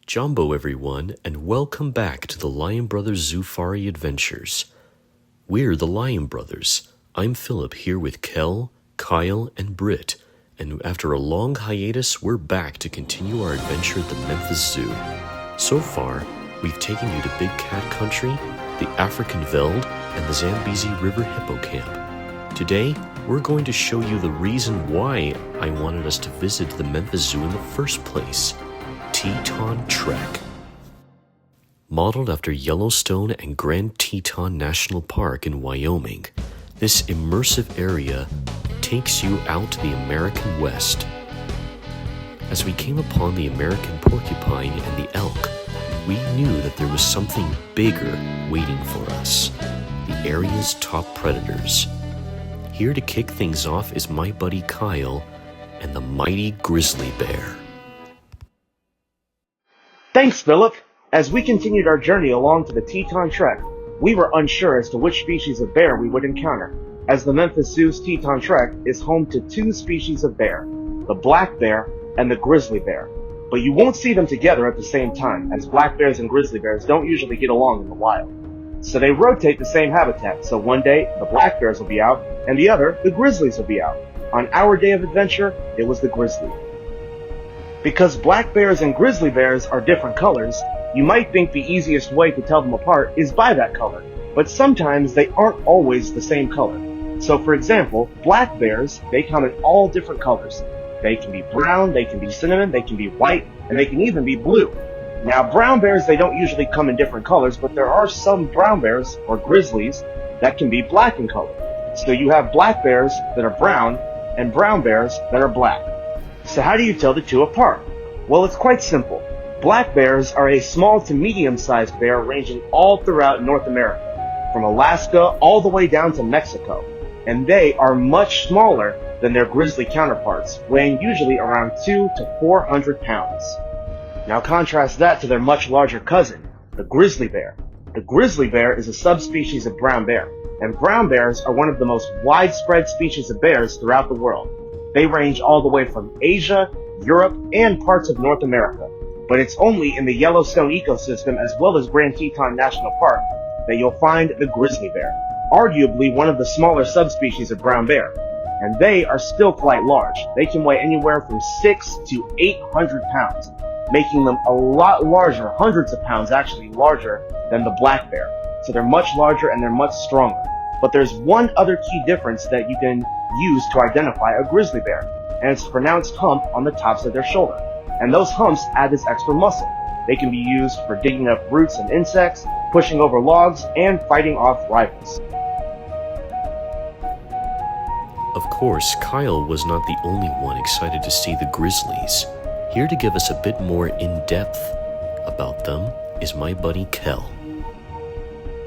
Jambo everyone, and welcome back to the Lion Brothers Zoo-Fari adventures. We're the Lion Brothers. I'm Philip here with Kel, Kyle, and Britt, and after a long hiatus, we're back to continue our adventure at the Memphis Zoo. So far, we've taken you to Big Cat Country, the African Veld, and the Zambezi River Hippocamp. Today, we're going to show you the reason why I wanted us to visit the Memphis Zoo in the first place. Teton Trek. Modeled after Yellowstone and Grand Teton National Park in Wyoming, this immersive area takes you out to the American West. As we came upon the American porcupine and the elk, we knew that there was something bigger waiting for us, the area's top predators. Here to kick things off is my buddy Kyle and the mighty grizzly bear. Thanks, Philip. As we continued our journey along to the Teton Trek, we were unsure as to which species of bear we would encounter, as the Memphis Zoo's Teton Trek is home to two species of bear, the black bear and the grizzly bear. But you won't see them together at the same time, as black bears and grizzly bears don't usually get along in the wild. So they rotate the same habitat, so one day the black bears will be out, and the other, the grizzlies will be out. On our day of adventure, it was the grizzly. Because black bears and grizzly bears are different colors, you might think the easiest way to tell them apart is by that color, but sometimes they aren't always the same color. So for example, black bears, they come in all different colors. They can be brown, they can be cinnamon, they can be white, and they can even be blue. Now brown bears, they don't usually come in different colors, but there are some brown bears, or grizzlies, that can be black in color. So you have black bears that are brown, and brown bears that are black. So how do you tell the two apart? Well, it's quite simple. Black bears are a small to medium-sized bear ranging all throughout North America, from Alaska all the way down to Mexico, and they are much smaller than their grizzly counterparts, weighing usually around 200 to 400 pounds. Now contrast that to their much larger cousin, the grizzly bear. The grizzly bear is a subspecies of brown bear, and brown bears are one of the most widespread species of bears throughout the world. They range all the way from Asia, Europe, and parts of North America, but it's only in the Yellowstone ecosystem as well as Grand Teton National Park that you'll find the grizzly bear, arguably one of the smaller subspecies of brown bear, and they are still quite large. They can weigh anywhere from 600 to 800 pounds, making them a lot larger, hundreds of pounds actually larger than the black bear. So they're much larger and they're much stronger. But there's one other key difference that you can use to identify a grizzly bear, and it's a pronounced hump on the tops of their shoulder. And those humps add this extra muscle. They can be used for digging up roots and insects, pushing over logs, and fighting off rivals. Of course, Kyle was not the only one excited to see the grizzlies. Here to give us a bit more in-depth about them is my buddy Kel.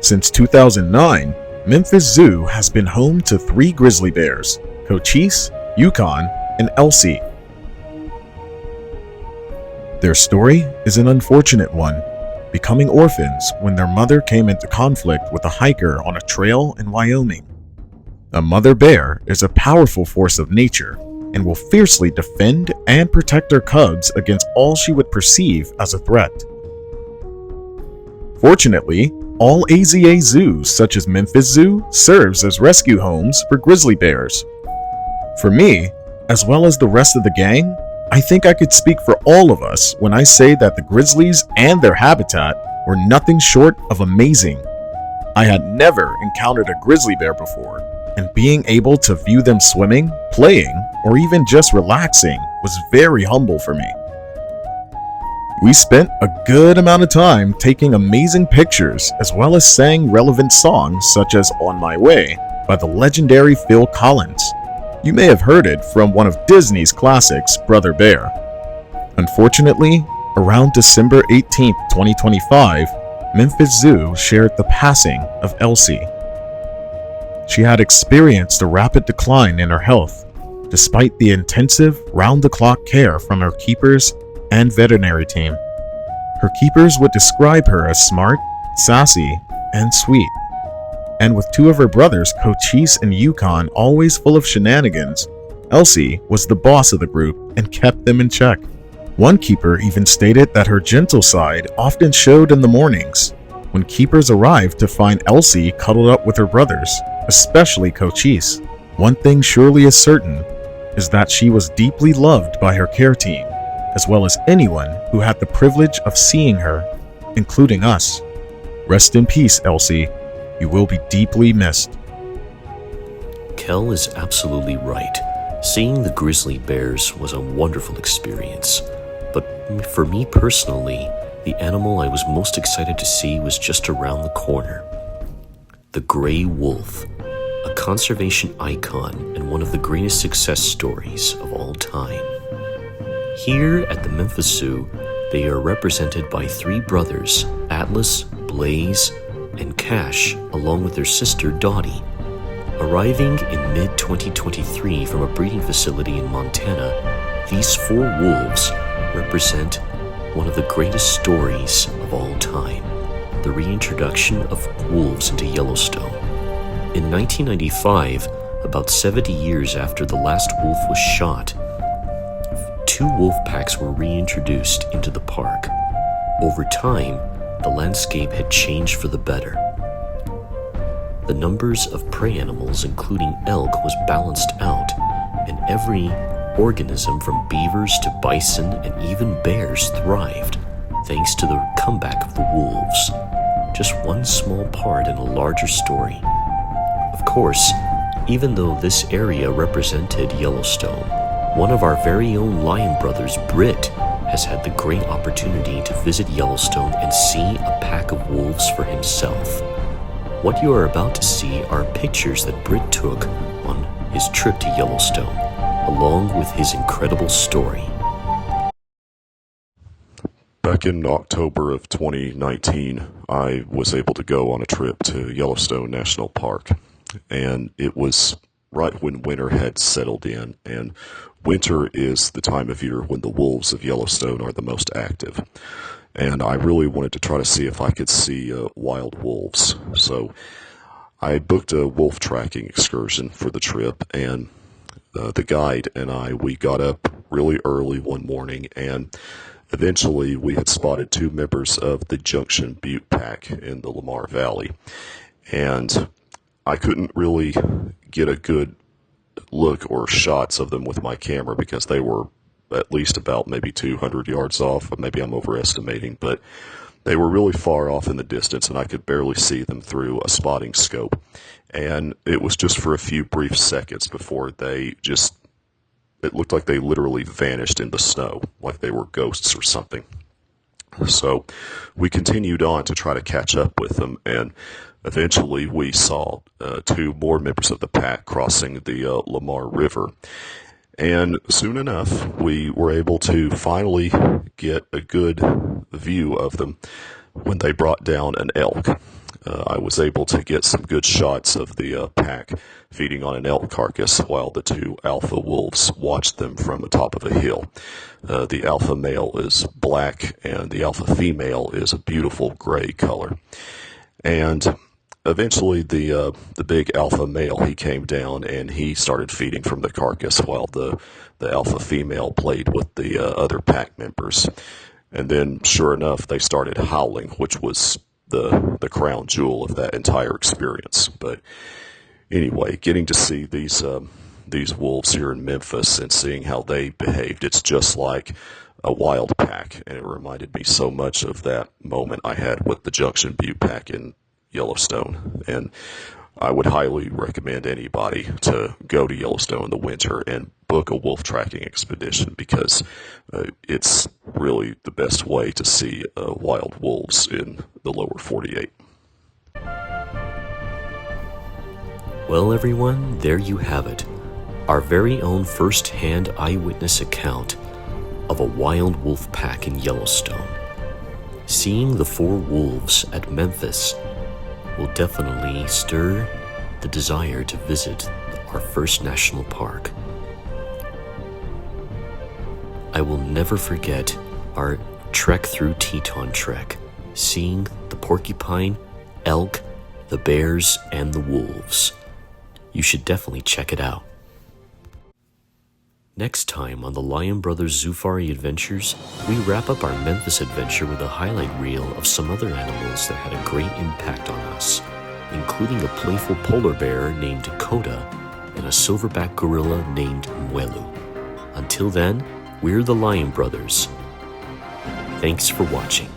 Since 2009, Memphis Zoo has been home to 3 grizzly bears, Cochise, Yukon, and Elsie. Their story is an unfortunate one, becoming orphans when their mother came into conflict with a hiker on a trail in Wyoming. A mother bear is a powerful force of nature and will fiercely defend and protect her cubs against all she would perceive as a threat. Fortunately, all AZA zoos such as Memphis Zoo serves as rescue homes for grizzly bears. For me, as well as the rest of the gang, I think I could speak for all of us when I say that the grizzlies and their habitat were nothing short of amazing. I had never encountered a grizzly bear before, and being able to view them swimming, playing, or even just relaxing was very humble for me. We spent a good amount of time taking amazing pictures as well as sang relevant songs such as On My Way by the legendary Phil Collins. You may have heard it from one of Disney's classics, Brother Bear. Unfortunately, around December 18, 2025, Memphis Zoo shared the passing of Elsie. She had experienced a rapid decline in her health, despite the intensive, round-the-clock care from her keepers and veterinary team. Her keepers would describe her as smart, sassy, and sweet. And with 2 of her brothers, Cochise and Yukon, always full of shenanigans, Elsie was the boss of the group and kept them in check. One keeper even stated that her gentle side often showed in the mornings, when keepers arrived to find Elsie cuddled up with her brothers, especially Cochise. One thing surely is certain, is that she was deeply loved by her care team, as well as anyone who had the privilege of seeing her, including us. Rest in peace, Elsie. You will be deeply missed. Kel is absolutely right. Seeing the grizzly bears was a wonderful experience. But for me personally, the animal I was most excited to see was just around the corner. The gray wolf, a conservation icon and one of the greatest success stories of all time. Here at the Memphis Zoo, they are represented by three brothers, Atlas, Blaze, and Cash, along with their sister Dottie. Arriving in mid-2023 from a breeding facility in Montana, these four wolves represent one of the greatest stories of all time, the reintroduction of wolves into Yellowstone. In 1995, about 70 years after the last wolf was shot, two wolf packs were reintroduced into the park. Over time, the landscape had changed for the better. The numbers of prey animals, including elk, was balanced out, and every organism from beavers to bison and even bears thrived, thanks to the comeback of the wolves. Just one small part in a larger story. Of course, even though this area represented Yellowstone, one of our very own lion brothers, Britt, has had the great opportunity to visit Yellowstone and see a pack of wolves for himself. What you are about to see are pictures that Britt took on his trip to Yellowstone, along with his incredible story. Back in October of 2019, I was able to go on a trip to Yellowstone National Park, and it was right when winter had settled in, and winter is the time of year when the wolves of Yellowstone are the most active. And I really wanted to try to see if I could see wild wolves. So I booked a wolf tracking excursion for the trip, and the guide and we got up really early one morning, and eventually we had spotted two members of the Junction Butte Pack in the Lamar Valley. And I couldn't really get a good look or shots of them with my camera because they were at least about maybe 200 yards off. Maybe I'm overestimating, but they were really far off in the distance, and I could barely see them through a spotting scope. And it was just for a few brief seconds before it looked like they literally vanished in the snow, like they were ghosts or something. So we continued on to try to catch up with them, and eventually we saw two more members of the pack crossing the Lamar River. And soon enough, we were able to finally get a good view of them when they brought down an elk. I was able to get some good shots of the pack feeding on an elk carcass while the two alpha wolves watched them from the top of a hill. The alpha male is black and the alpha female is a beautiful gray color. And eventually the big alpha male, he came down and he started feeding from the carcass while the alpha female played with the other pack members. And then sure enough, they started howling, which was the crown jewel of that entire experience. But anyway, getting to see these wolves here in Memphis and seeing how they behaved, it's just like a wild pack, and it reminded me so much of that moment I had with the Junction Butte Pack in Yellowstone. And I would highly recommend anybody to go to Yellowstone in the winter and book a wolf tracking expedition, because it's really the best way to see wild wolves in the lower 48. Well, everyone, there you have it. Our very own first-hand eyewitness account of a wild wolf pack in Yellowstone. Seeing the four wolves at Memphis will definitely stir the desire to visit our first national park. I will never forget our trek through Teton Trek, seeing the porcupine, elk, the bears, and the wolves. You should definitely check it out. Next time on the Lion Brothers Zoo-Fari Adventures, we wrap up our Memphis adventure with a highlight reel of some other animals that had a great impact on us, including a playful polar bear named Coda and a silverback gorilla named Mwelu. Until then, we're the Lion Brothers. Thanks for watching.